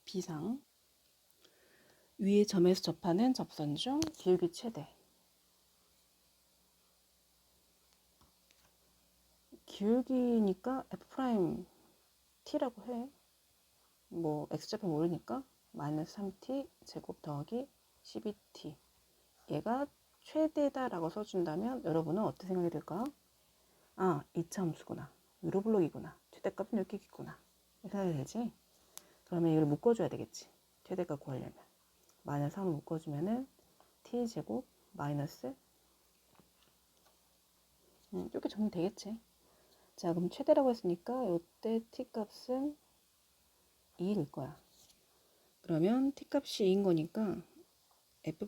B상. 위의 점에서 접하는 접선 중 기울기 최대. 기울기니까 F' T라고 해. 뭐 X좌표 모르니까 마이너스 3T 제곱 더하기 12T. 얘가 최대다라고 써준다면 여러분은 어떻게 생각이 들까? 아, 2차 함수구나. 유로블록이구나. 최대값은 이렇게 있구나. 이렇게 생각이 들지? 그러면 이걸 묶어줘야 되겠지. 최대값 구하려면. 마이너스 3을 묶어주면은 T제곱 마이너스 이렇게 정리되겠지. 자, 그럼 최대라고 했으니까 이때 T값은 2일 거야. 그러면 T값이 2인 거니까 F'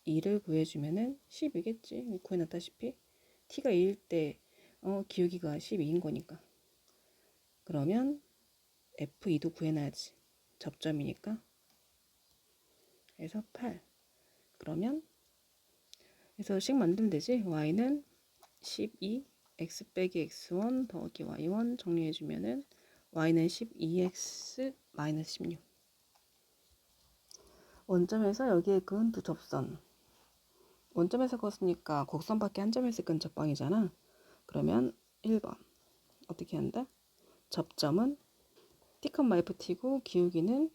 2를 구해주면은 10이겠지. 구해놨다시피 T가 2일 때 기울기가 12인 거니까. 그러면 F2도 구해놔야지. 접점이니까. 그래서 8. 그러면 그래서 식 만들면 되지. Y는 12 x 빼기 x1 더하기 y1 정리해주면은 y는 12x 마이너스 16. 원점에서 여기에 그은 두 접선. 원점에서 그었으니까 곡선밖에 한 점에서 그은 접방이잖아. 그러면 1번 어떻게 한다? 접점은 t, FT고 기울기는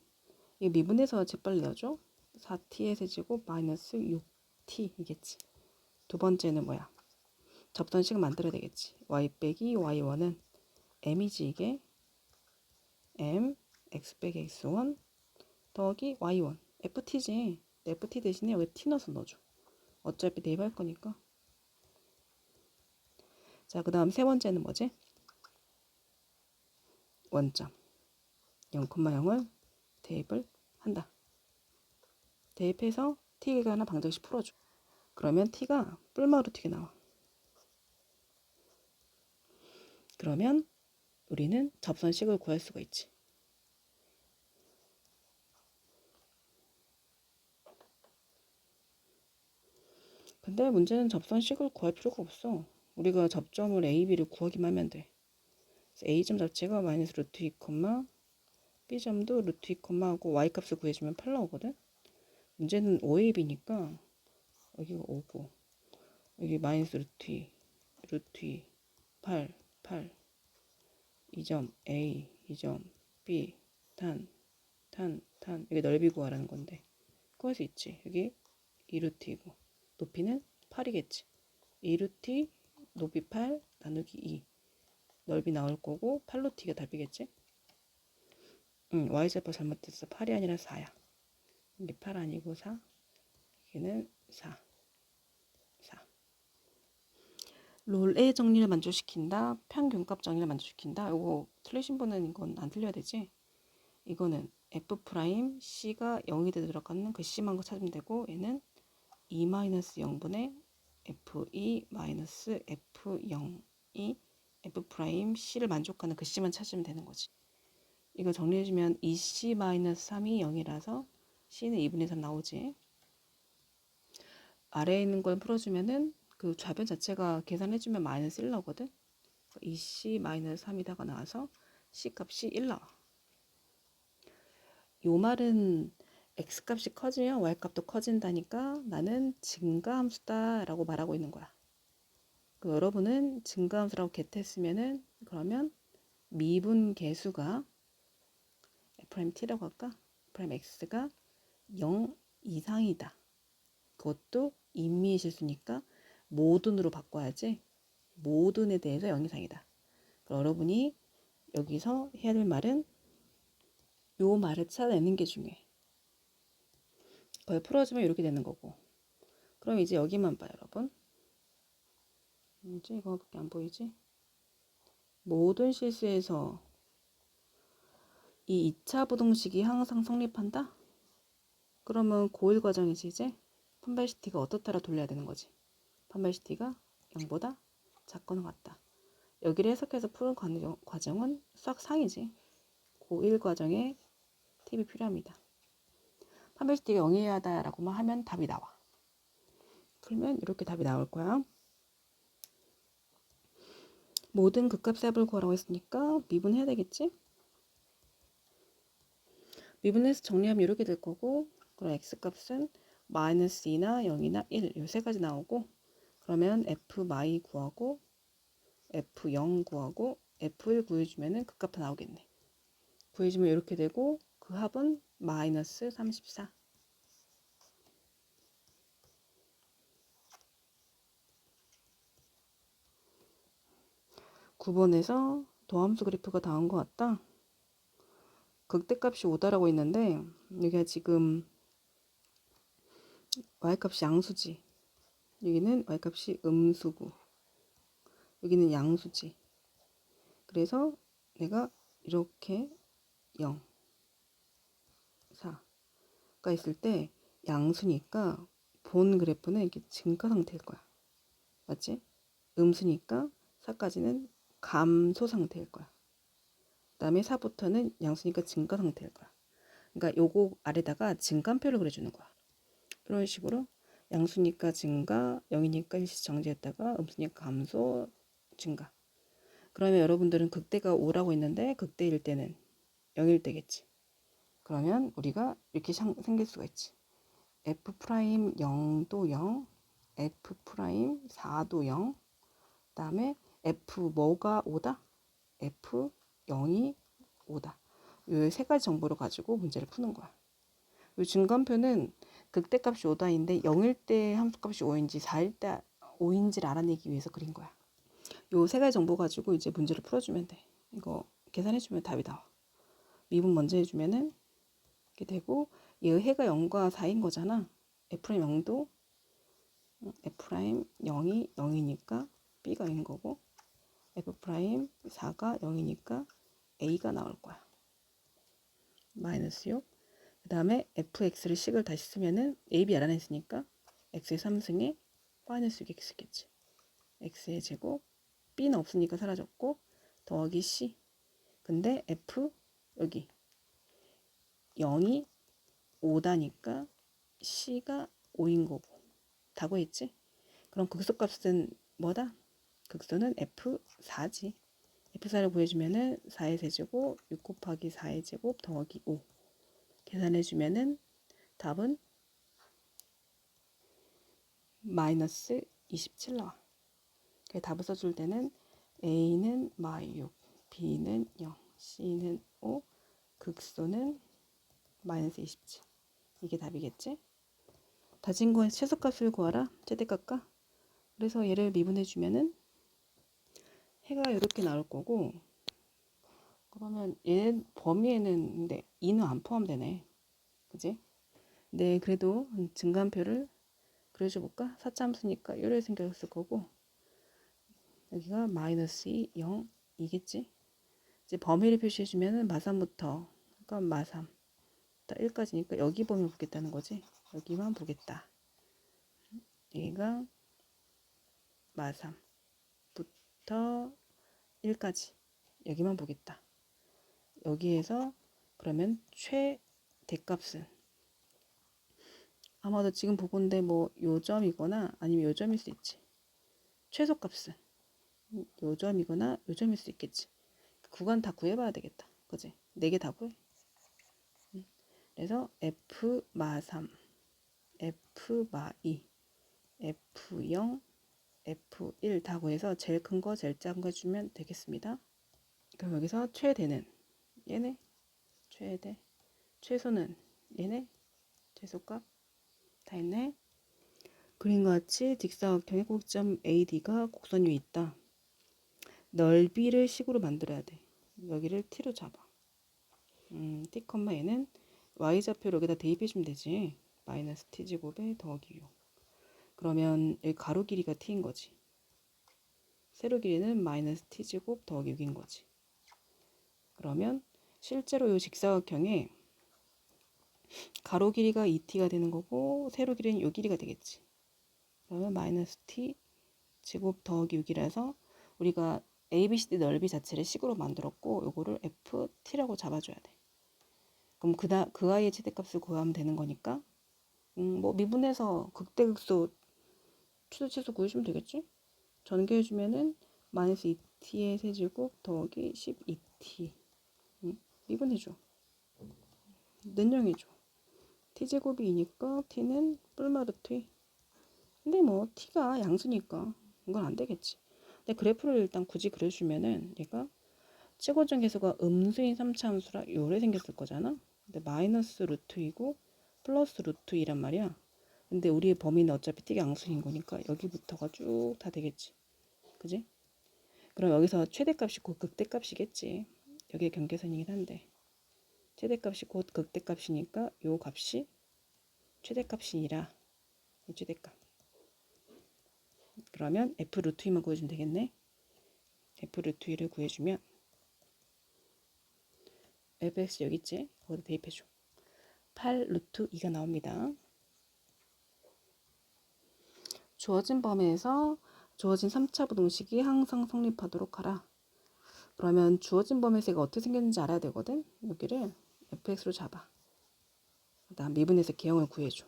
이 미분해서 재빨리 넣어줘. 4t의 세제곱 마이너스 6t 이겠지. 두 번째는 뭐야? 접선식 만들어야 되겠지. y 빼기 y1은 m이지 이게. m x 빼기 x1 더하기 y1 ft지. ft 대신에 왜 t 넣어서 넣어줘. 어차피 대입할 거니까. 자, 그 다음 세 번째는 뭐지? 원점 0,0을 대입을 한다. 대입해서 t가 하나 방정식 풀어줘. 그러면 t가 뿔마로 튀게 나와. 그러면 우리는 접선식을 구할 수가 있지. 근데 문제는 접선식을 구할 필요가 없어. 우리가 접점을 A, B를 구하기만 하면 돼. A점 자체가 마이너스 루트 2, B점도 루트 2, 하고 Y값을 구해주면 8 나오거든. 문제는 5AB니까 여기가 5고 여기 마이너스 루트 2, 8, 2점 A, 2점 B, 탄, 여기 넓이 구하라는 건데 구할 수 있지. 여기 2루트이고 높이는 8이겠지. 2루트 높이 8 나누기 2 넓이 나올 거고 8루트가 답이겠지. Y좌표 잘못됐어. 8이 아니라 4야. 이게 8 아니고 4. 여기는 4. 롤의 정리를 만족시킨다. 평균값 정리를 만족시킨다. 이거 틀리신 분은 이건 안 틀려야 되지. 이거는 F'C가 0이 들어가는 그 C만 거 찾으면 되고 얘는 2-0분의 F2-F0이 F'C를 만족하는 그 C만 찾으면 되는 거지. 이거 정리해주면 2C-3이 0이라서 C는 2분의 3 나오지. 아래에 있는 걸 풀어주면은 그 좌변 자체가 계산해주면 마이너스 1 나오거든. 2C-3이다가 나와서 C 값이 1 나와. 요 말은 X값이 커지면 Y값도 커진다니까 나는 증가함수다 라고 말하고 있는 거야. 여러분은 증가함수라고 겟했으면은 그러면 미분 계수가 F'T라고 할까? F'X가 0 이상이다. 그것도 임의의 실수니까 모든으로 바꿔야지. 모든에 대해서 0 이상이다. 여러분이 여기서 해야 될 말은 요 말을 찾아내는 게 중요해. 그걸 풀어주면 이렇게 되는 거고. 그럼 이제 여기만 봐, 여러분. 이제 이거밖에 안 보이지? 모든 실수에서 이 2차 부등식이 항상 성립한다? 그러면 고1 과정이지 이제? 판별시티가 어떻다라 돌려야 되는 거지. 판별시티가 0보다 작거나 같다. 여기를 해석해서 푸는 과정은 수학 상이지. 고1 과정에 팁이 필요합니다. 판별시티가 0이어야 하다라고만 하면 답이 나와. 풀면 이렇게 답이 나올 거야. 모든 극값의 합을 구하라고 했으니까 미분해야 되겠지? 미분해서 정리하면 이렇게 될 거고, 그럼 x값은 마이너스 2나 0이나 1, 이 세 가지 나오고, 그러면 f 마이 구하고 f0 구하고 f1 구해주면은 그 값 나오겠네. 구해주면 이렇게 되고, 그 합은 마이너스 34. 9번에서 도함수 그래프가 나온 것 같다. 극대값이 5다라고 있는데 여기가 지금 y값이 양수지. 여기는 y값이 음수고 여기는 양수지. 그래서 내가 이렇게 0, 4가 있을 때 양수니까 본 그래프는 이렇게 증가 상태일 거야. 맞지? 음수니까 4까지는 감소 상태일 거야. 그 다음에 4부터는 양수니까 증가 상태일 거야. 그러니까 요거 아래다가 증가표를 그려주는 거야. 이런 식으로 양수니까 증가, 0이니까 일시 정지했다가 음수니까 감소, 증가. 그러면 여러분들은 극대가 5라고 했는데 극대일 때는 0일 때겠지. 그러면 우리가 이렇게 생길 수가 있지. f' 0도 0, f' 4도 0, 그 다음에 f 뭐가 5다? f 0이 5다. 이 세 가지 정보를 가지고 문제를 푸는 거야. 이 증감표는 극대값이 5다인데 0일 때 함수값이 5인지 4일 때 5인지를 알아내기 위해서 그린 거야. 요 세 가지 정보 가지고 이제 문제를 풀어주면 돼. 이거 계산해주면 답이 나와. 미분 먼저 해주면은 이렇게 되고 얘 해가 0과 4인 거잖아. F' 0도 F' 0이 0이니까 B가 0인 거고 F' 4가 0이니까 A가 나올 거야. 마이너스 6. 그 다음에 fx를 식을 다시 쓰면은 a, b 알아냈으니까 x의 3승에 마이너스 6x겠지. x의 제곱 b는 없으니까 사라졌고 더하기 c. 근데 f 여기 0이 5다니까 c가 5인 거고 다 구했지? 그럼 극소값은 뭐다? 극소는 f4지. f4를 구해주면은 4의 세제곱 6 곱하기 4의 제곱 더하기 5 계산해주면은 답은 마이너스 27 나와. 답을 써줄 때는 A는 마이 6, B는 0, C는 5, 극소는 마이너스 27. 이게 답이겠지? 다진 거에 최소값을 구하라. 최대값과. 그래서 얘를 미분해주면은 해가 이렇게 나올 거고 그러면 얘 범위에는 근데 2는 안 포함되네. 그지? 네, 그래도 증간표를 그려줘 볼까? 4참수니까 이렇게 생겼을 거고 여기가 마이너스 2, 0, 2겠지? 이제 범위를 표시해주면은 마3부터 그러니까 마3 1까지니까 여기 범위 보겠다는 거지. 여기만 보겠다. 여기가 마3부터 1까지 여기만 보겠다. 여기에서 그러면 최대값은 아마도 지금 보건데 뭐 요점이거나 아니면 요점일 수 있지. 최소값은 요점이거나 요점일 수 있겠지. 구간 다 구해봐야 되겠다. 그지? 4개 다 구해. 그래서 F 마3, F 마2, F0, F1 다 구해서 제일 큰 거, 제일 작은 거 주면 되겠습니다. 그럼 여기서 최대는 얘네, 최대, 최소는 얘네, 최소값 다 있네. 그림과 같이 직사각형의 꼭지점 AD가 곡선 위에 있다. 넓이를 식으로 만들어야 돼. 여기를 t로 잡아. t, 얘는 y좌표를 여기다 대입해주면 되지. 마이너스 t제곱에 더하기 6. 그러면 여기 가로 길이가 t인 거지. 세로 길이는 마이너스 t제곱 더하기 6인 거지. 그러면 실제로 이 직사각형에 가로 길이가 2t가 되는 거고 세로 길이는 이 길이가 되겠지. 그러면 마이너스 t 제곱 더하기 6이라서 우리가 ABCD 넓이 자체를 식으로 만들었고 요거를 FT라고 잡아줘야 돼. 그럼 그 아이의 최대값을 구하면 되는 거니까 뭐 미분해서 극대극소 최소 구해주면 되겠지? 전개해주면은 마이너스 2t의 세제곱 더하기 12t 미분해줘. 는 0이죠. t제곱이 2니까 t는 뿔마 루트 2. 근데 뭐 t가 양수니까 이건 안 되겠지. 근데 그래프를 일단 굳이 그려주면은 얘가 최고점 계수가 음수인 3차 함수라 요래 생겼을 거잖아. 근데 마이너스 루트 2고 플러스 루트 2란 말이야. 근데 우리의 범위는 어차피 t가 양수인 거니까 여기부터가 쭉 다 되겠지. 그지? 그럼 여기서 최대값이 곧 극대값이겠지. 여기에 경계선이긴 한데 최대값이 곧 극대값이니까 요 값이 최대값이니라 이 최대값. 그러면 f 루트 2만 구해주면 되겠네. f 루트 2를 구해주면 fx 여기 있지? 거기다 대입해줘. 8 루트 2가 나옵니다. 주어진 범위에서 주어진 3차 부동식이 항상 성립하도록 하라. 그러면 주어진 범위에서 이가 어떻게 생겼는지 알아야 되거든. 여기를 fx로 잡아. 그다음 미분해서 개형을 구해줘.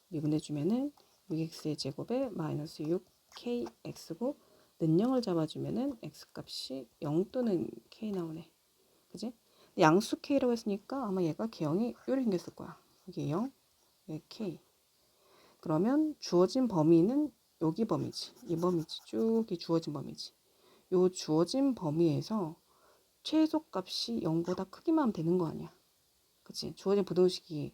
미분해주면은 6x의 제곱에 마이너스 6kx고 는 0을 잡아주면은 x값이 0 또는 k 나오네. 그지? 양수 k라고 했으니까 아마 얘가 개형이 이렇게 생겼을 거야. 이게 0, 여기 k. 그러면 주어진 범위는 여기 범위지. 이 범위지. 쭉 이 주어진 범위지. 요 주어진 범위에서 최소값이 0보다 크기만 하면 되는 거 아니야. 그치? 주어진 부동식이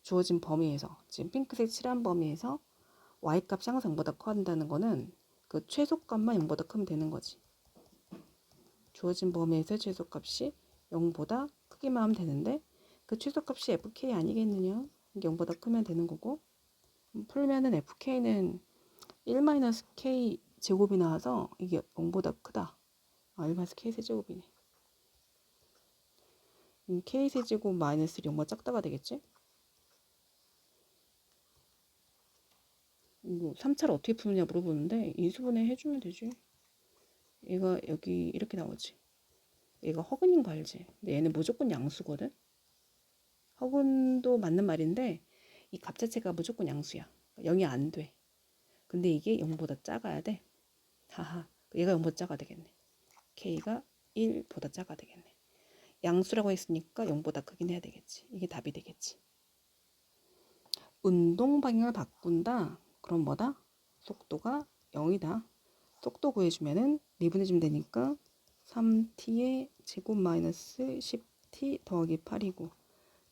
주어진 범위에서 지금 핑크색 칠한 범위에서 y값이 항상 0보다 커야 한다는 거는 그 최소값만 0보다 크면 되는 거지. 주어진 범위에서 최소값이 0보다 크기만 하면 되는데 그 최소값이 fk 아니겠느냐? 이게 0보다 크면 되는 거고 풀면은 fk는 1-k 제곱이 나와서 이게 0보다 크다. 1-k 세제곱이네. k 세제곱 마이너스 0보다 작다가 되겠지? 3차를 어떻게 푸느냐 물어보는데 인수분해 해주면 되지. 얘가 여기 이렇게 나오지. 얘가 허근인 거 알지? 근데 얘는 무조건 양수거든. 허근도 맞는 말인데 이 값 자체가 무조건 양수야. 0이 안 돼. 근데 이게 0보다 작아야 돼. 하하. 얘가 0보다 작아야 되겠네. k가 1보다 작아야 되겠네. 양수라고 했으니까 0보다 크긴 해야 되겠지. 이게 답이 되겠지. 운동 방향을 바꾼다. 그럼 뭐다? 속도가 0이다. 속도 구해주면은 미분해주면 되니까 3t의 제곱 마이너스 10t 더하기 8이고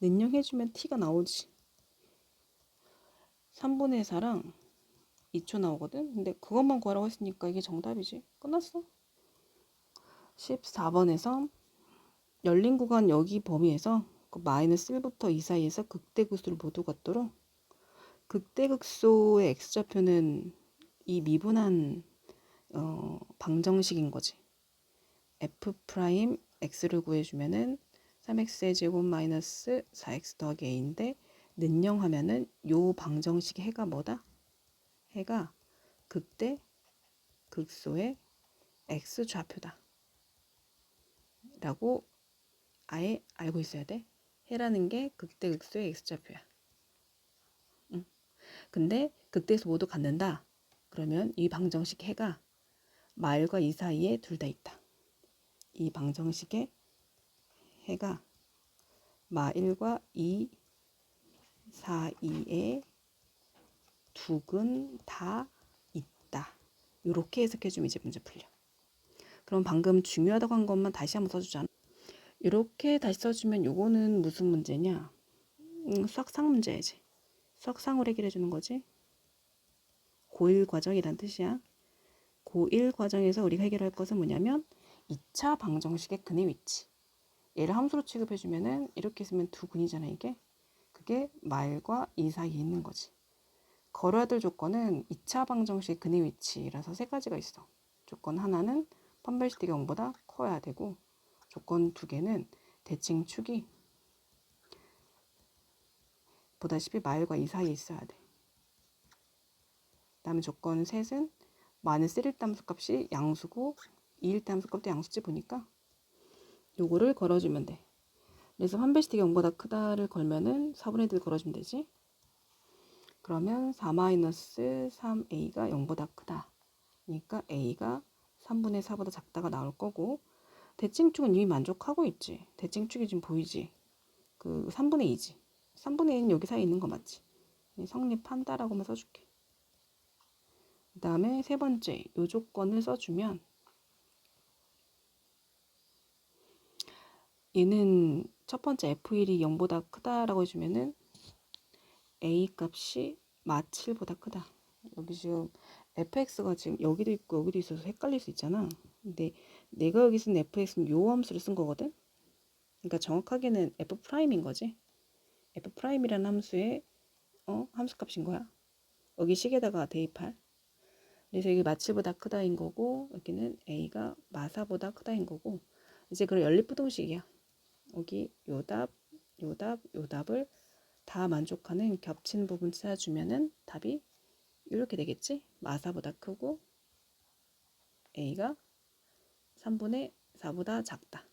는영 해주면 t가 나오지. 3분의 4랑 2초 나오거든. 근데 그것만 구하라고 했으니까 이게 정답이지. 끝났어. 14번에서 열린 구간 여기 범위에서 그 마이너스 1부터 2 사이에서 극대극소를 모두 갖도록 극대극소의 x좌표는 이 미분한 방정식인 거지. f 프라임 x를 구해주면은 3x의 제곱 마이너스 4x 더하기 a인데 는 0 하면은 요 방정식의 해가 뭐다? 해가 극대 극소의 x좌표다 라고 아예 알고 있어야 돼. 해라는 게 극대 극소의 x좌표야. 응. 근데 극대에서 모두 갖는다. 그러면 이 방정식 해가 마일과 2 사이에 둘 다 있다. 이 방정식의 해가 마일과 2 사이에 두 근 다 있다. 이렇게 해석해주면 이제 문제 풀려. 그럼 방금 중요하다고 한 것만 다시 한번 써주잖아. 이렇게 다시 써주면 요거는 무슨 문제냐? 수학상 문제야지. 수학상으로 해결해 주는 거지. 고1 과정이란 뜻이야. 고1 과정에서 우리가 해결할 것은 뭐냐면 2차 방정식의 근의 위치. 얘를 함수로 취급해주면은 이렇게 쓰면 두 근이잖아 이게. 그게 말과 2 사이에 있는 거지. 걸어야 될 조건은 2차 방정식 근의 위치라서 세 가지가 있어. 조건 하나는 판별시티가 0보다 커야 되고 조건 두 개는 대칭축이 보다시피 마일과 2 사이에 있어야 돼. 다음에 조건 셋은 마이너스 1일 함수 값이 양수고 2일 함수 값도 양수지 보니까 요거를 걸어주면 돼. 그래서 판별시티가 0보다 크다를 걸면은 4분의 1 걸어주면 되지. 그러면 4-3a가 0보다 크다. 그러니까 a가 3분의 4보다 작다가 나올 거고 대칭축은 이미 만족하고 있지. 대칭축이 지금 보이지. 그 3분의 2지. 3분의 2는 여기 사이에 있는 거 맞지? 성립한다라고만 써줄게. 그 다음에 세 번째 요 조건을 써주면 얘는 첫 번째 F1이 0보다 크다라고 해주면은 A 값이 마7보다 크다. 여기 지금 fx가 지금 여기도 있고 여기도 있어서 헷갈릴 수 있잖아. 근데 내가 여기 쓴 fx는 요 함수를 쓴 거거든. 그러니까 정확하게는 f'인 거지. f'이라는 함수의 함수값인 거야. 여기 식에다가 대입할. 그래서 여기 마7보다 크다인 거고 여기는 a가 마4보다 크다인 거고 이제 그런 연립부등식이야. 여기 요 답, 요 답, 요 답을 다 만족하는 겹치는 부분 찾아주면은 답이 이렇게 되겠지? 마4보다 크고 a가 3분의 4보다 작다.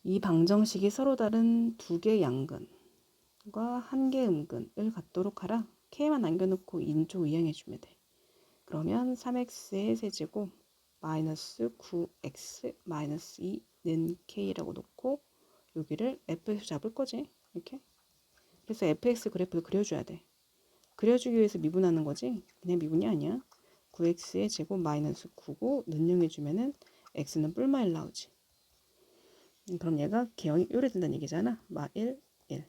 이 방정식이 서로 다른 두 개 양근과 한 개 음근을 갖도록 하라. k만 남겨놓고 인조 이항해주면 돼. 그러면 3x의 세제곱 마이너스 9x 마이너스 2는 k라고 놓고 여기를 f에서 잡을 거지. 이렇게. 그래서 fx 그래프를 그려줘야 돼. 그려주기 위해서 미분하는 거지. 그냥 미분이 아니야. 9x의 제곱 마이너스 9고 능용해주면은 x는 뿔마일 나오지. 그럼 얘가 개형이 요래된다는 얘기잖아. 마1, 1.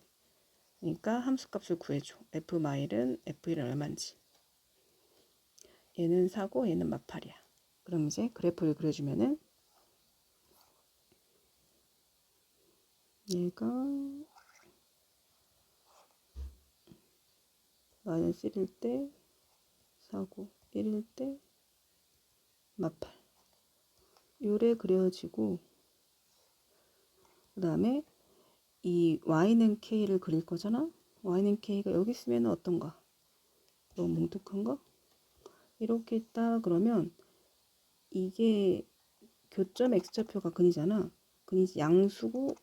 그러니까 함수값을 구해줘. f 마일은 f1은 얼마인지. 얘는 4고 얘는 마8이야. 그럼 이제 그래프를 그려주면은 얘가 마이너스 1일 때 4고 1일 때 마8. 요래 그려지고 그 다음에 이 y는 k를 그릴 거잖아. y는 k가 여기 있으면 어떤가? 너무 뭉툭한가? 이렇게 있다 그러면 이게 교점 x좌표가 근이잖아. 근이 양수고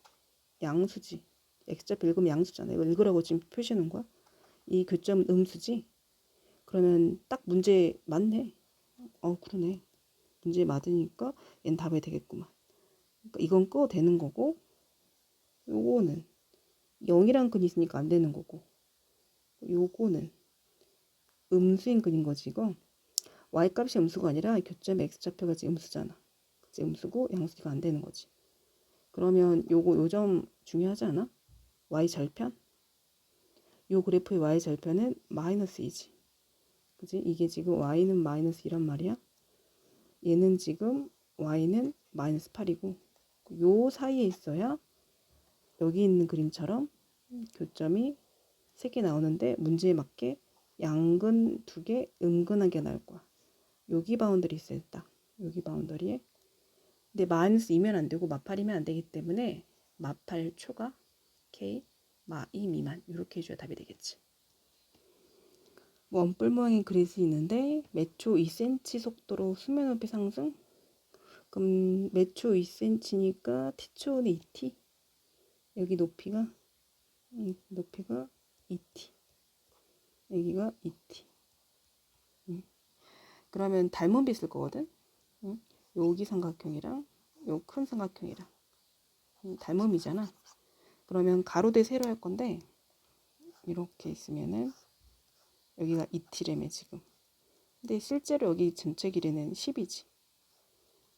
양수지. x좌표 읽으면 양수잖아. 이거 읽으라고 지금 표시하는 거야. 이 교점은 음수지. 그러면 딱 문제 맞네. 그러네. 문제 맞으니까 얘는 답이 되겠구만. 그러니까 이건 끄 되는 거고 요거는 0이란 근이 있으니까 안 되는 거고 요거는 음수인 근인 거지 이거. y값이 음수가 아니라 교점 x좌표가 지금 음수잖아. 그치? 음수고 양수가 안 되는 거지. 그러면 요 점 중요하지 않아? y 절편? 요 그래프의 y 절편은 마이너스 2지. 그지? 이게 지금 y는 마이너스 2란 말이야. 얘는 지금 y는 마이너스 8이고 요 사이에 있어야 여기 있는 그림처럼 교점이 3개 나오는데 문제에 맞게 양근 2개, 음근하게 나올 거야. 여기 바운더리 있어야 딱. 여기 바운더리에. 근데 마이너스 2면 안 되고 마8이면 안 되기 때문에 마8 초과 k 마2 미만 이렇게 해줘야 답이 되겠지. 원뿔 모양의 그릿이 있는데 매초 2cm 속도로 수면 높이 상승. 그럼 매초 2cm니까 t초는 2t. 여기 높이가 2t. 여기가 2t. 그러면 닮은 빛을 거거든. 여기 삼각형이랑 요 큰 삼각형이랑 닮음이잖아. 그러면 가로 대 세로 할 건데 이렇게 있으면은 여기가 2t래매 지금. 근데 실제로 여기 전체 길이는 10이지.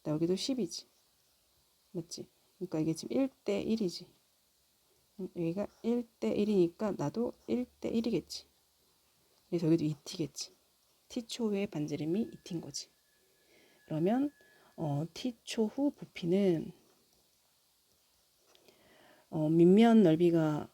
여기도 10이지. 맞지? 그러니까 이게 지금 1대 1이지. 여기가 1대 1이니까 나도 1대 1이겠지. 그래서 여기도 2t겠지. t초의 반지름이 2t인 거지. 그러면 t초 후 부피는 밑면 넓이가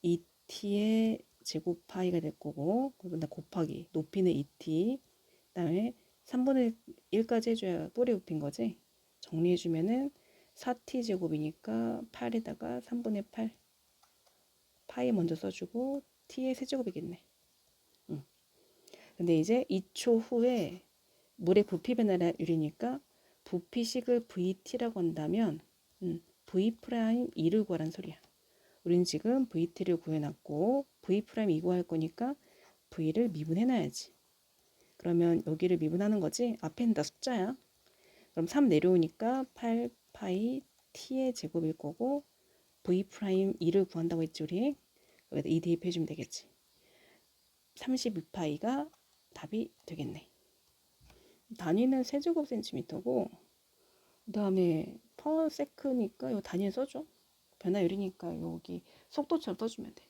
2t의 제곱 파이가 될 거고 그러면 곱하기 높이는 2t 그다음에 3분의 1까지 해줘야 뿌리 부피인 거지. 정리해주면은 4t 제곱이니까 8에다가 3분의 8 파이 먼저 써주고 t의 세제곱이겠네. 근데 이제 2초 후에 물의 부피 변화율이니까 부피식을 VT라고 한다면 V'2를 구하란 소리야. 우린 지금 VT를 구해놨고 V'2 구할 거니까 V를 미분해놔야지. 그러면 여기를 미분하는 거지. 앞에는 다 숫자야. 그럼 3 내려오니까 8 파이 t의 제곱일 거고 v 프라임 2를 구한다고 했지 우리. 여기다 2 대입해주면 되겠지. 32파이가 답이 되겠네. 단위는 세제곱 센티미터고 그 다음에 퍼세크니까 이 단위를 써줘. 변화율이니까 여기 속도처럼 써주면 돼.